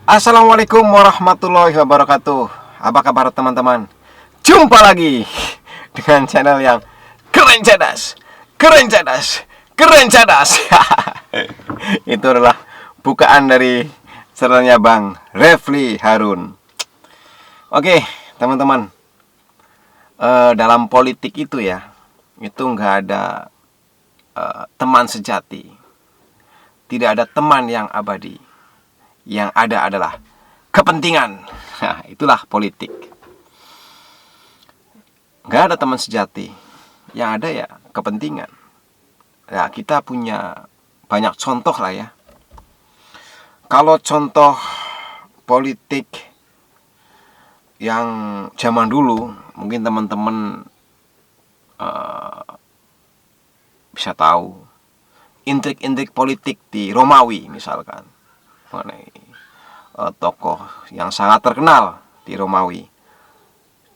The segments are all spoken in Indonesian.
Assalamualaikum warahmatullahi wabarakatuh. Apa kabar teman-teman? Jumpa lagi dengan channel yang keren cerdas, keren cerdas, keren cerdas. Itu adalah bukaan dari channelnya Bang Refli Harun. Oke teman-teman, dalam politik itu ya, itu nggak ada teman sejati. Tidak ada teman yang abadi. Yang ada adalah kepentingan. Nah, itulah politik. Nggak ada teman sejati. Yang ada ya kepentingan. Nah, kita punya banyak contoh lah ya. Kalau contoh politik yang zaman dulu, mungkin teman-teman bisa tahu intrik-intrik politik di Romawi misalkan, mengenai tokoh yang sangat terkenal di Romawi,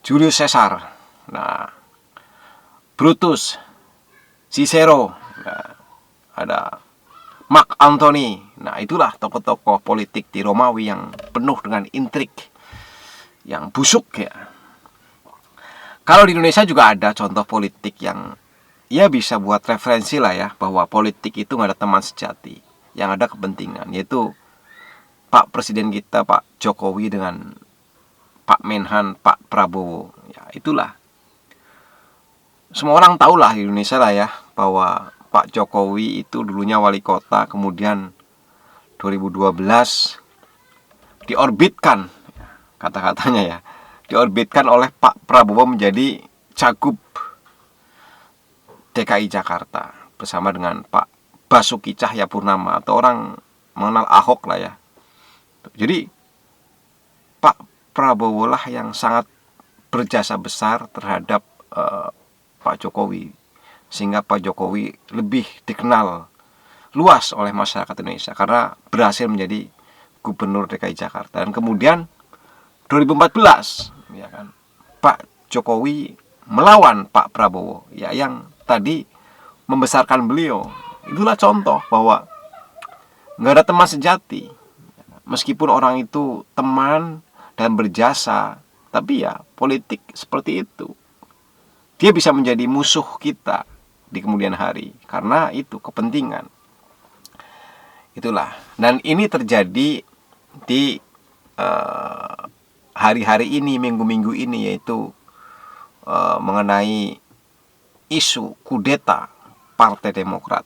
Julius Caesar, nah, Brutus, Cicero, nah, ada Mark Antony. Nah, itulah tokoh-tokoh politik di Romawi yang penuh dengan intrik yang busuk ya. Kalau di Indonesia juga ada contoh politik yang ya bisa buat referensi lah ya, bahwa politik itu nggak ada teman sejati, yang ada kepentingan, yaitu Pak Presiden kita Pak Jokowi dengan Pak Menhan Pak Prabowo. Ya itulah, semua orang tahu lah di Indonesia lah ya, bahwa Pak Jokowi itu dulunya wali kota, kemudian 2012 diorbitkan, kata-katanya ya, diorbitkan oleh Pak Prabowo menjadi cagup DKI Jakarta bersama dengan Pak Basuki Cahayapurnama, atau orang mengenal Ahok lah ya. Jadi Pak Prabowo lah yang sangat berjasa besar terhadap Pak Jokowi, sehingga Pak Jokowi lebih dikenal luas oleh masyarakat Indonesia karena berhasil menjadi gubernur DKI Jakarta. Dan kemudian 2014 ya kan, Pak Jokowi melawan Pak Prabowo ya, yang tadi membesarkan beliau. Itulah contoh bahwa nggak ada teman sejati. Meskipun orang itu teman dan berjasa, tapi ya politik seperti itu, dia bisa menjadi musuh kita di kemudian hari karena itu kepentingan. Itulah, dan ini terjadi di hari-hari ini, minggu-minggu ini, yaitu mengenai isu kudeta Partai Demokrat.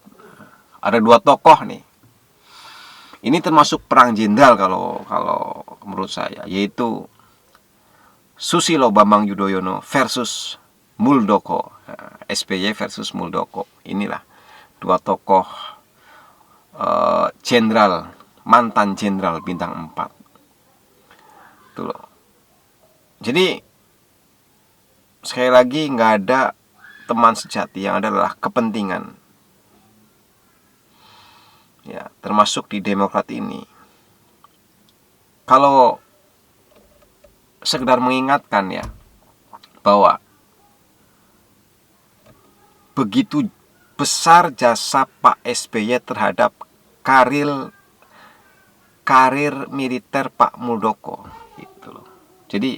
Ada dua tokoh nih. Ini termasuk perang jenderal kalau menurut saya, yaitu Susilo Bambang Yudhoyono versus Muldoko, SBY versus Muldoko. Inilah dua tokoh jenderal, mantan jenderal bintang 4. Itu loh. Jadi sekali lagi, nggak ada teman sejati, yang ada adalah kepentingan. Ya, termasuk di Demokrat ini. Kalau sekedar mengingatkan ya, bahwa begitu besar jasa Pak SBY terhadap karir militer Pak Muldoko gitu loh. Jadi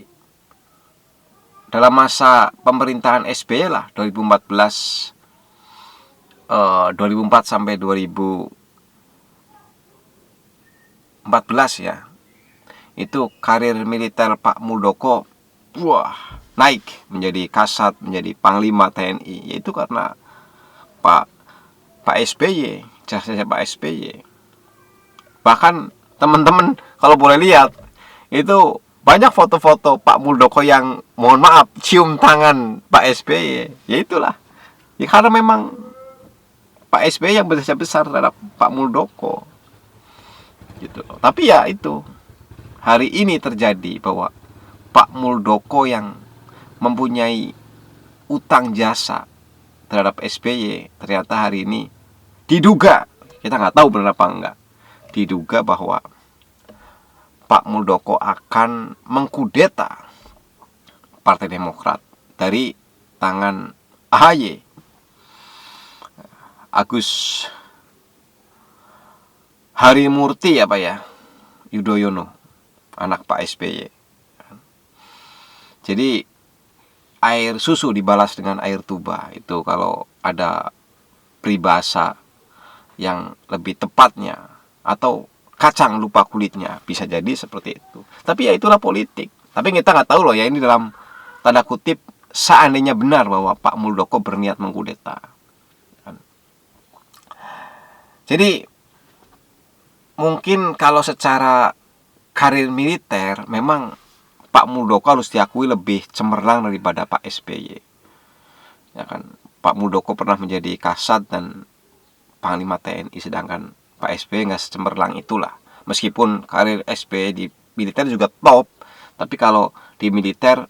dalam masa pemerintahan SBY lah, 2014 2004 sampai 2014 ya, itu karir militer Pak Muldoko naik menjadi Kasat, menjadi Panglima TNI, yaitu karena Pak SBY, jasanya Pak SBY. Bahkan teman-teman kalau boleh lihat, itu banyak foto-foto Pak Muldoko yang, mohon maaf, cium tangan Pak SBY. Ya itulah, ya karena memang Pak SBY yang besar terhadap Pak Muldoko gitu. Tapi ya itu, hari ini terjadi bahwa Pak Muldoko yang mempunyai utang jasa terhadap SBY, ternyata hari ini diduga, kita nggak tahu benar apa enggak, diduga bahwa Pak Muldoko akan mengkudeta Partai Demokrat dari tangan AHY, Agus Harimurti apa ya, Yudhoyono. anak Pak SBY. Jadi air susu dibalas dengan air tuba, itu kalau ada peribahasa yang lebih tepatnya, atau kacang lupa kulitnya, bisa jadi seperti itu. Tapi ya itulah politik. Tapi kita nggak tahu loh ya, ini dalam tanda kutip seandainya benar bahwa Pak Muldoko berniat mengkudeta. Jadi mungkin kalau secara karir militer memang Pak Muldoko harus diakui lebih cemerlang daripada Pak SBY. Ya kan, Pak Muldoko pernah menjadi Kasat dan Panglima TNI, sedangkan Pak SBY nggak secemerlang itulah. Meskipun karir SBY di militer juga top, tapi kalau di militer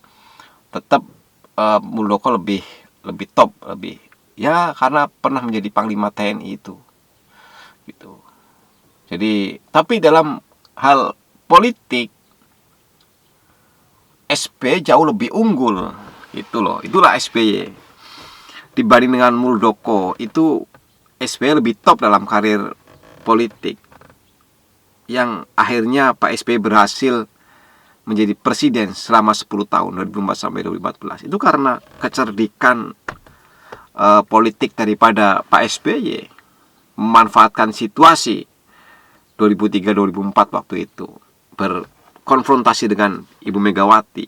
tetap Muldoko lebih top, lebih ya, karena pernah menjadi Panglima TNI itu gitu. Jadi tapi dalam hal politik SBY jauh lebih unggul gitu loh. Itulah SBY dibanding dengan Muldoko. Itu SBY lebih top dalam karir politik, yang akhirnya Pak SBY berhasil menjadi presiden selama 10 tahun, 2004 sampai 2014. Itu karena kecerdikan politik daripada Pak SBY, memanfaatkan situasi 2003-2004 waktu itu, berkonfrontasi dengan Ibu Megawati.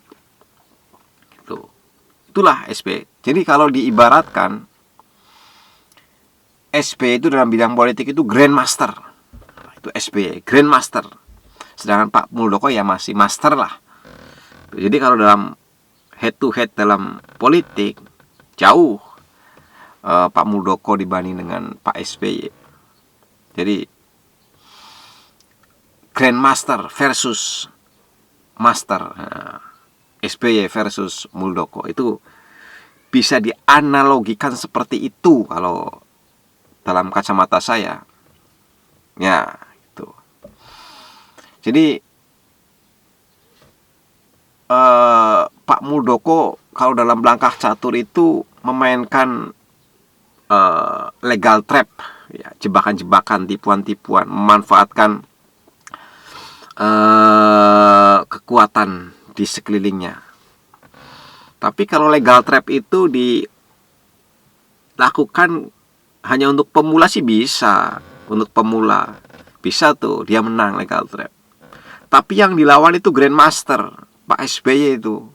Itulah SBY. Jadi kalau diibaratkan, SBY itu dalam bidang politik itu grandmaster. Itu SBY, grandmaster. Sedangkan Pak Muldoko ya masih master lah. Jadi kalau dalam head to head dalam politik, jauh Pak Muldoko dibanding dengan Pak SBY. Jadi grandmaster versus master. SBY versus Muldoko itu bisa dianalogikan seperti itu kalau dalam kacamata saya. Ya, itu. Jadi Pak Muldoko kalau dalam langkah catur itu memainkan legal trap, ya, jebakan-jebakan, tipuan-tipuan, memanfaatkan kekuatan di sekelilingnya. Tapi kalau legal trap itu dilakukan hanya untuk pemula sih bisa. Untuk pemula bisa tuh dia menang legal trap. Tapi yang dilawan itu grandmaster, Pak SBY itu.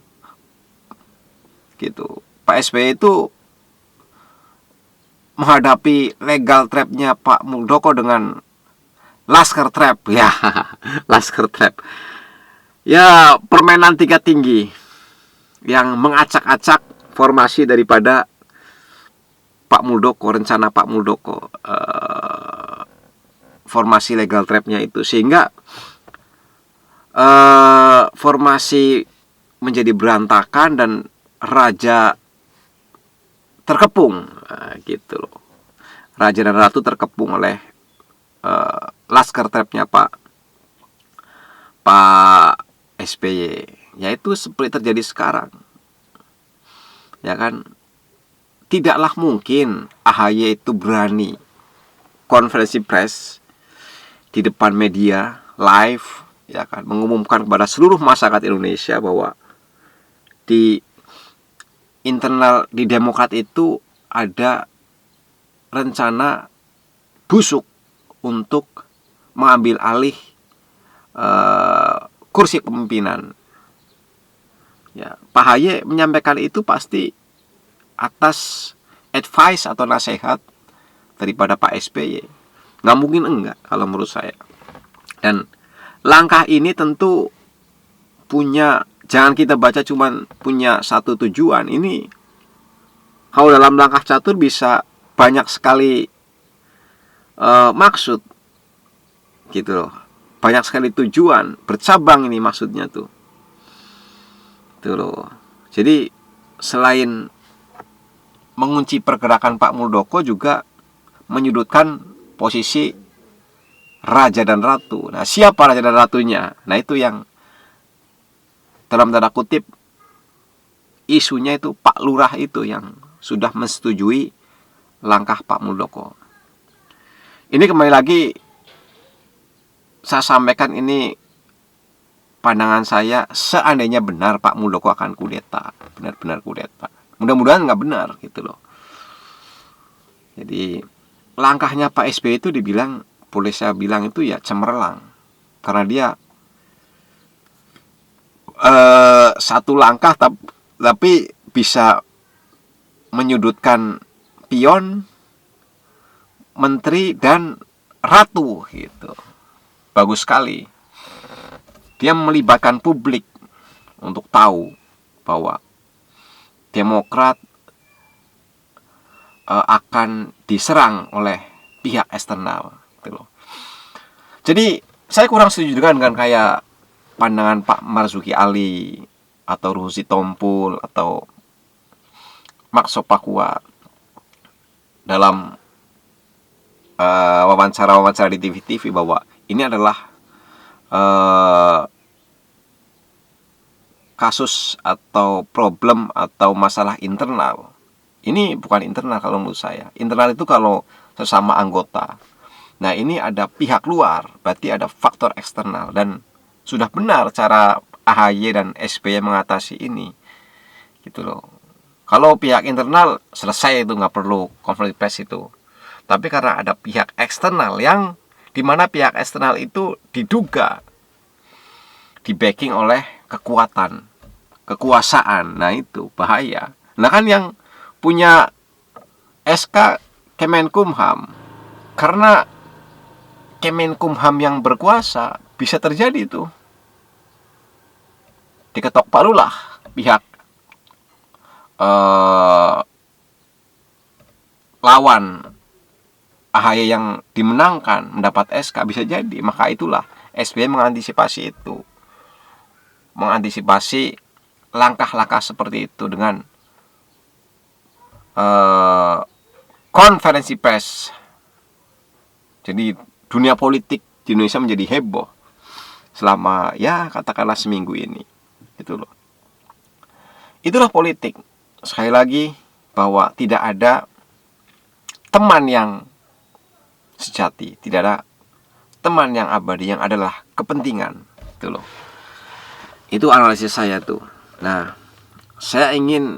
Gitu. Pak SBY itu menghadapi legal trapnya Pak Muldoko dengan Laskar Trap. Ya, Laskar Trap. Ya, permainan tingkat tinggi yang mengacak-acak formasi daripada Pak Muldoko, rencana Pak Muldoko, formasi legal trapnya itu, sehingga formasi menjadi berantakan dan raja terkepung, gitu loh. Raja dan ratu terkepung oleh Laskar trapnya Pak SBY. Yaitu seperti terjadi sekarang, ya kan. Tidaklah mungkin AHY itu berani konferensi pers di depan media live, ya kan, mengumumkan kepada seluruh masyarakat Indonesia bahwa di internal di Demokrat itu ada rencana busuk untuk mengambil alih kursi kepemimpinan. Ya, Pak AHY menyampaikan itu pasti atas advice atau nasihat daripada Pak SBY. Nggak mungkin enggak kalau menurut saya. Dan langkah ini tentu punya, jangan kita baca cuman punya satu tujuan. Ini kalau dalam langkah catur bisa banyak sekali maksud, gitu loh. Banyak sekali tujuan, bercabang ini maksudnya tuh. Tuh loh. Jadi selain mengunci pergerakan Pak Muldoko, juga menyudutkan posisi raja dan ratu. Nah, siapa raja dan ratunya? Nah, itu yang dalam tanda kutip isunya itu Pak Lurah itu yang sudah menyetujui langkah Pak Muldoko. Ini kembali lagi saya sampaikan, ini pandangan saya, seandainya benar Pak Muldoko akan kudeta, benar-benar kudeta, mudah-mudahan nggak benar gitu loh. Jadi langkahnya Pak SBY itu dibilang, boleh saya bilang itu ya cemerlang, karena dia satu langkah tapi bisa menyudutkan pion, menteri, dan ratu gitu. Bagus sekali. Dia melibatkan publik untuk tahu bahwa Demokrat akan diserang oleh pihak eksternal gitu loh. Jadi saya kurang setuju dengan kayak pandangan Pak Marzuki Ali atau Ruhusi Tompul atau Maxo Pakua dalam wawancara-wawancara di TV-TV bahwa ini adalah kasus atau problem atau masalah internal. Ini bukan internal kalau menurut saya. Internal itu kalau sesama anggota. Nah, ini ada pihak luar, berarti ada faktor eksternal. Dan sudah benar cara AHY dan SBY mengatasi ini, gitu loh. Kalau pihak internal selesai itu, nggak perlu konflik pers itu. Tapi karena ada pihak eksternal yang dimana pihak eksternal itu diduga di backing oleh kekuasaan, nah itu bahaya. Nah kan yang punya SK Kemenkumham, karena Kemenkumham yang berkuasa, bisa terjadi tuh diketok palulah pihak lawan AHY yang dimenangkan mendapat SK, bisa jadi. Maka itulah SBY mengantisipasi itu, mengantisipasi langkah-langkah seperti itu dengan konferensi pers. Jadi dunia politik di Indonesia menjadi heboh selama ya katakanlah seminggu ini, itu loh. Itulah politik. Sekali lagi bahwa tidak ada teman yang sejati, tidak ada teman yang abadi, yang adalah kepentingan, itu loh. Itu analisis saya tuh. Nah, saya ingin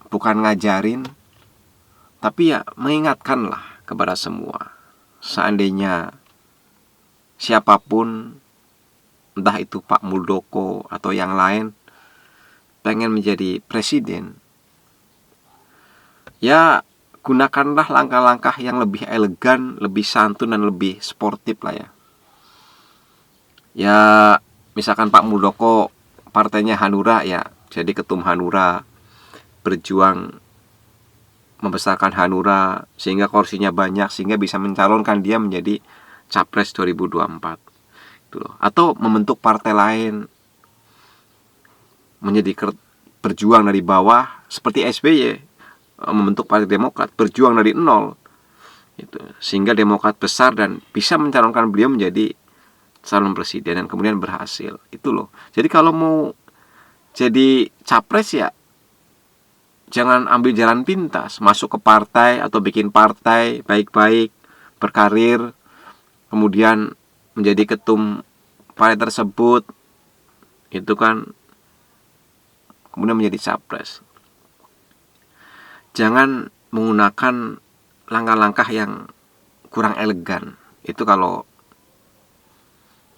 bukan ngajarin, tapi ya mengingatkanlah kepada semua. Seandainya siapapun, entah itu Pak Muldoko atau yang lain, pengen menjadi presiden, ya gunakanlah langkah-langkah yang lebih elegan, lebih santun, dan lebih sportif lah ya. Ya misalkan Pak Muldoko partainya Hanura, ya jadi ketum Hanura, berjuang membesarkan Hanura sehingga kursinya banyak, sehingga bisa mencalonkan dia menjadi Capres 2024 itu loh. Atau membentuk partai lain, menjadi berjuang dari bawah seperti SBY, membentuk Partai Demokrat, berjuang dari nol itu, sehingga Demokrat besar dan bisa mencalonkan beliau menjadi calon presiden dan kemudian berhasil, itu loh. Jadi kalau mau jadi capres ya jangan ambil jalan pintas, masuk ke partai atau bikin partai baik-baik, berkarir, kemudian menjadi ketum partai tersebut, itu kan kemudian menjadi capres. Jangan menggunakan langkah-langkah yang kurang elegan. Itu kalau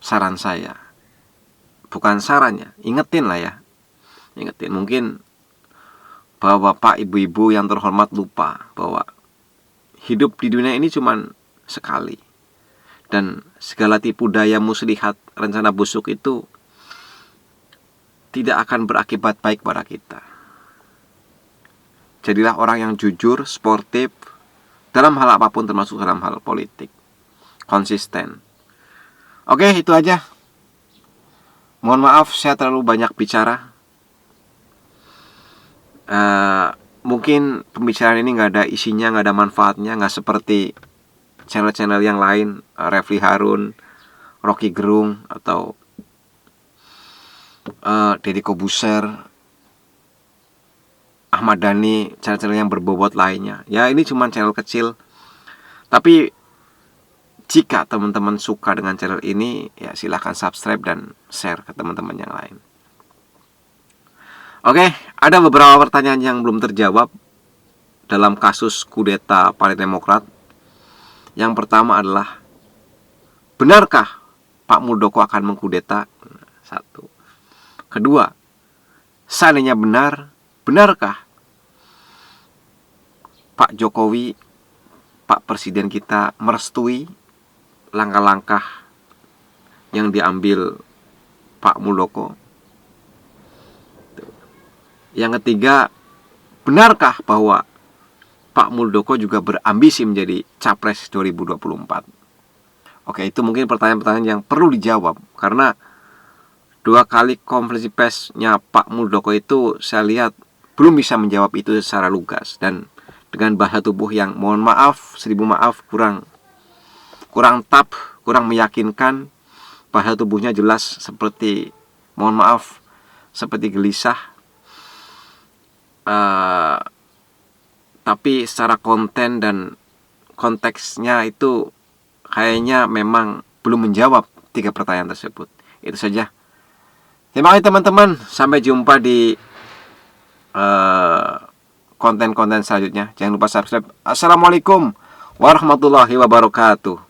saran saya. Bukan sarannya, ingetin lah ya. Ingetin, mungkin bapak, ibu-ibu yang terhormat lupa bahwa hidup di dunia ini cuma sekali. Dan segala tipu daya muslihat rencana busuk itu tidak akan berakibat baik pada kita. Jadilah orang yang jujur, sportif dalam hal apapun, termasuk dalam hal politik. Konsisten. Oke, itu aja. Mohon maaf saya terlalu banyak bicara. Mungkin pembicaraan ini gak ada isinya, gak ada manfaatnya, gak seperti channel-channel yang lain, Refli Harun, Rocky Gerung, atau Deddy Kobuser, Ahmad Dhani, channel-channel yang berbobot lainnya. Ya ini cuma channel kecil, tapi Jika teman-teman suka dengan channel ini, ya silahkan subscribe dan share ke teman-teman yang lain. Oke, ada beberapa pertanyaan yang belum terjawab dalam kasus kudeta Partai Demokrat. Yang pertama adalah, benarkah Pak Muldoko akan mengkudeta? Satu. Kedua, seandainya benar, benarkah Pak Jokowi, Pak Presiden kita merestui langkah-langkah yang diambil Pak Muldoko? Yang ketiga, benarkah bahwa Pak Muldoko juga berambisi menjadi Capres 2024? Oke, itu mungkin pertanyaan-pertanyaan yang perlu dijawab, karena 2 kali konferensi persnya Pak Muldoko itu saya lihat belum bisa menjawab itu secara lugas, dan dengan bahasa tubuh yang mohon maaf, 1000 maaf, kurang meyakinkan. Bahasa tubuhnya jelas seperti, mohon maaf, seperti gelisah. Tapi secara konten dan konteksnya itu kayaknya memang belum menjawab 3 pertanyaan tersebut. Itu saja. Terima kasih teman-teman. Sampai jumpa di konten-konten selanjutnya. Jangan lupa subscribe. Assalamualaikum warahmatullahi wabarakatuh.